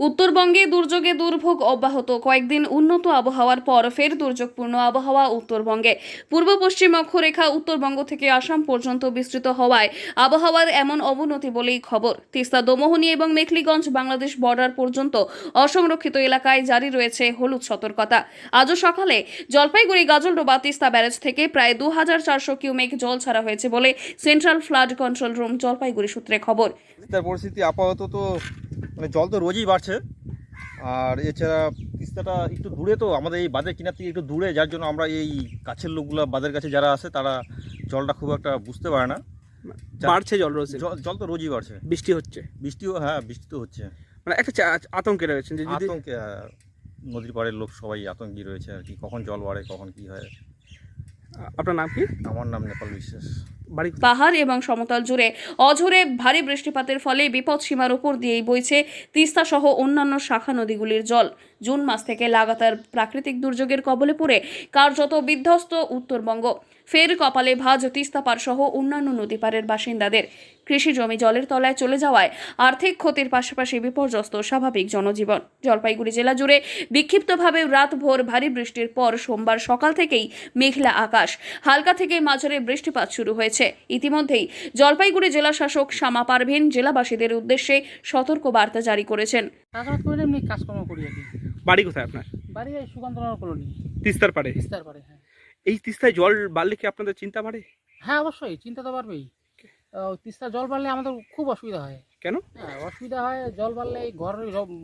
উত্তরবঙ্গে দুর্যোগে দুর্ভোগ অব্যাহত। কয়েকদিন উন্নত আবহাওয়ার পর ফের দুর্যোগপূর্ণ আবহাওয়া উত্তরবঙ্গে। পূর্ব পশ্চিম অক্ষরেখা উত্তরবঙ্গ থেকে আসাম পর্যন্ত বিস্তৃত হওয়ায় আবহাওয়ার এমন অবনতি বলেই খবর। তিস্তা, দমোহনী এবং মেখলিগঞ্জ বাংলাদেশ বর্ডার পর্যন্ত অসংরক্ষিত এলাকায় জারি রয়েছে হলুদ সতর্কতা। আজও সকালে জলপাইগুড়ি গাজলডোবা তিস্তা ব্যারেজ থেকে প্রায় 2400 কিউমেক জল ছাড়া হয়েছে বলে central flood control room Jalpaiguri সূত্রে খবর। তিস্তার পরিস্থিতি আপাতত তো জল তো রোজই বাড়ছে। আর এছাড়া তিস্তাটা একটু দূরে, তো আমাদের এই বাঁধের কিনার থেকে একটু দূরে, যার জন্য আমরা এই কাছের লোকগুলো বাঁধের কাছে যারা আছে তারা জলটা খুব একটা বুঝতে পারে না। বাড়ছে জল রোজ, জল তো রোজই বাড়ছে। বৃষ্টি হচ্ছে, বৃষ্টিও, হ্যাঁ বৃষ্টি তো হচ্ছে। মানে একটা আতঙ্কে রয়েছেন যে যদি আতঙ্কে, নদীর পাড়ের লোক সবাই আতঙ্কি রয়েছে আর কি, কখন জল বাড়ে কখন কি হয়। আপনার নাম কি? আমার নাম নেপাল বিশ্বাস। বাড়ি পাহাড় এবং সমতল জুড়ে অঝোরে ভারী বৃষ্টিপাতের ফলে বিপদসীমার উপর দিয়েই বইছে তিস্তা সহ অন্যান্য শাখা নদীগুলির জল। জুন মাস থেকে লাগাতার প্রাকৃতিক দুর্যোগের কবলে পড়ে কার্যত বিধ্বস্ত উত্তরবঙ্গ। ফের কপালে ভাঁজ তিস্তা পার সহ অন্যান্য নদী পারের বাসিন্দাদের। কৃষি জমি জলের তলায় চলে যাওয়ায় আর্থিক ক্ষতির পাশাপাশি বিপর্যস্ত স্বাভাবিক জনজীবন। জলপাইগুড়ি জেলা জুড়ে বিক্ষিপ্তভাবে রাতভর ভারী বৃষ্টির পর সোমবার সকাল থেকেই মেঘলা আকাশ, হালকা থেকে মাঝারি বৃষ্টিপাত শুরু হয়েছে। ইতিমধ্যেই জলপাইগুড়ি জেলা শাসক শামা পারভিন জেলাবাসীদের উদ্দেশ্যে সতর্ক বার্তা জারি করেছেন। চাষাবাদ করে এমনি কাজকর্ম করি আর কি। বাড়ি কোথায় আপনার? বাড়ি এই সুকান্তনগর কলোনি, তিস্তার পাড়ে। তিস্তার পাড়ে। হ্যাঁ এই তিস্তায় জল বাড়লে কি আপনাদের চিন্তা বাড়ে? হ্যাঁ অবশ্যই, চিন্তা তো পারবেই। তিস্তার জল বাড়লে আমাদের খুব অসুবিধা হয়। কেন? হ্যাঁ অসুবিধা হয়, জল বাড়লে এই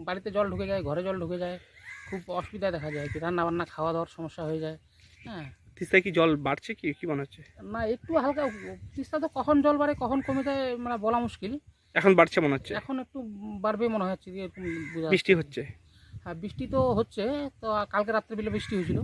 বাড়িতে জল ঢুকে যায়, ঘরে জল ঢুকে যায়, খুব অসুবিধা দেখা যায়, কি রান্না বান্না খাওয়া দাওয়ার সমস্যা হয়ে যায়। হ্যাঁ তিস্তায় কি জল বাড়ছে কি কি মনে হচ্ছে? না, একটু হালকা। তিস্তা তো কখন জল বাড়ে কখন কমে যায় মানে বলা মুশকিল। এখন বাড়ছে মনে হচ্ছে। এখন একটু বাড়বে মনে হচ্ছে, এরকম বোঝা বৃষ্টি যাচ্ছে। হচ্ছে? হ্যাঁ বৃষ্টি তো হচ্ছে, তো কালকে রাত্রে বেলা বৃষ্টি হয়েছিল।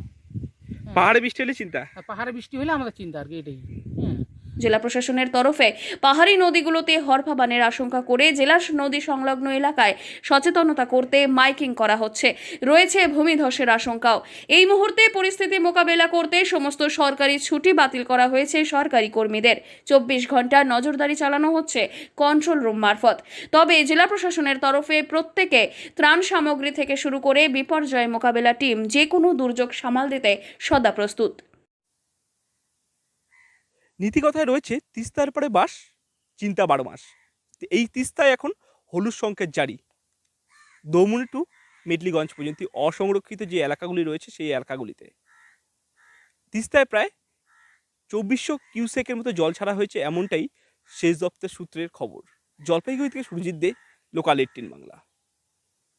পাহাড়ে বৃষ্টি হলে চিন্তা, আর পাহাড়ে বৃষ্টি হলে আমাদের চিন্তা আর কি, এটাই। হ্যাঁ জেলা প্রশাসনের তরফে পাহাড়ি নদীগুলোতে হরফা বানের আশঙ্কা করে জেলার নদী সংলগ্ন এলাকায় সচেতনতা করতে মাইকিং করা হচ্ছে। রয়েছে ভূমিধসের আশঙ্কাও। এই মুহূর্তে পরিস্থিতি মোকাবেলা করতে সমস্ত সরকারি ছুটি বাতিল করা হয়েছে সরকারি কর্মীদের। 24 ঘন্টা নজরদারি চালানো হচ্ছে কন্ট্রোল রুম মারফত। তবে জেলা প্রশাসনের তরফে প্রত্যেকে ত্রাণ সামগ্রী থেকে শুরু করে বিপর্যয় মোকাবেলা টিম যে কোনো দুর্যোগ সামাল দিতে সদা প্রস্তুত। নীতিকথায় রয়েছে তিস্তার পরে বাস, চিন্তা 12 মাস। এই তিস্তায় এখন হলুদ সংকেত জারি। দমুনি টু মেখলিগঞ্জ পর্যন্ত অসংরক্ষিত যে এলাকাগুলি রয়েছে সেই এলাকাগুলিতে তিস্তায় প্রায় 2400 কিউসেকের মতো জল ছাড়া হয়েছে, এমনটাই সেচ দপ্তর সূত্রের খবর। জলপাইগুড়ি থেকে সুরজিৎ দে, লোকাল 18 বাংলা।